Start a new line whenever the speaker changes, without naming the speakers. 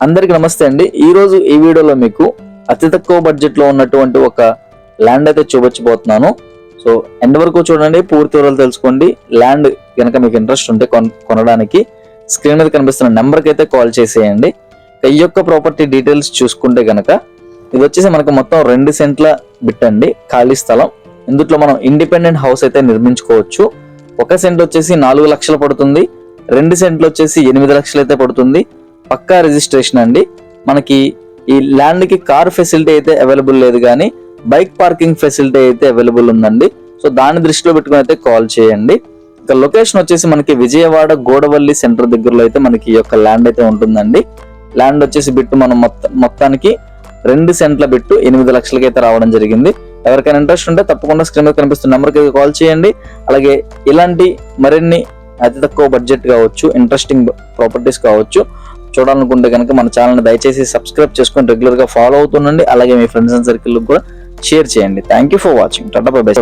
అందరికి నమస్తే అండి. ఈ రోజు ఈ వీడియోలో మీకు అతి తక్కువ బడ్జెట్ లో ఉన్నటువంటి ఒక ల్యాండ్ అయితే చూపించబోతున్నాను. సో ఎండ్ వరకు చూడండి, పూర్తి వివరాలు తెలుసుకోండి. ల్యాండ్ కనుక మీకు ఇంట్రెస్ట్ ఉంటే కొనడానికి స్క్రీన్ మీద కనిపిస్తున్న నెంబర్కి అయితే కాల్ చేసేయండి. ఈ యొక్క ప్రాపర్టీ డీటెయిల్స్ చూసుకుంటే కనుక ఇది వచ్చేసి మనకు మొత్తం 2 సెంట్ల బిట్ అండి, ఖాళీ స్థలం. ఇందులో మనం ఇండిపెండెంట్ హౌస్ అయితే నిర్మించుకోవచ్చు. 1 సెంట్ వచ్చేసి 4 లక్షలు పడుతుంది, 2 సెంట్లు వచ్చేసి 8 లక్షలు అయితే పడుతుంది. పక్కా రిజిస్ట్రేషన్ అండి. మనకి ఈ ల్యాండ్ కి కార్ ఫెసిలిటీ అయితే అవైలబుల్ లేదు, కానీ బైక్ పార్కింగ్ ఫెసిలిటీ అయితే అవైలబుల్ ఉందండి. సో దాన్ని దృష్టిలో పెట్టుకుని అయితే కాల్ చేయండి. ఇక లొకేషన్ వచ్చేసి మనకి విజయవాడ గోడవల్లి సెంటర్ దగ్గరలో అయితే మనకి ఈ యొక్క ల్యాండ్ అయితే ఉంటుందండి. ల్యాండ్ వచ్చేసి బిట్టు మనం మొత్తానికి 2 సెంట్ల బిట్టు 8 లక్షలకి అయితే రావడం జరిగింది. ఎవరికైనా ఇంట్రెస్ట్ ఉంటే తప్పకుండా స్క్రీన్ మీద కనిపిస్తున్న నెంబర్కి కాల్ చేయండి. అలాగే ఇలాంటి మరిన్ని అతి తక్కువ బడ్జెట్ కావచ్చు, ఇంట్రెస్టింగ్ ప్రాపర్టీస్ కావచ్చు చూడాలనుకుంటే కనుక మన ఛానల్ని దయచేసి సబ్స్క్రైబ్ చేసుకొని రెగ్యులర్ గా ఫాలో అవుతుండండి. అలాగే మీ ఫ్రెండ్స్ అండ్ సర్కిల్ కూడా షేర్ చేయండి. Thank you for watching. Tata bye by.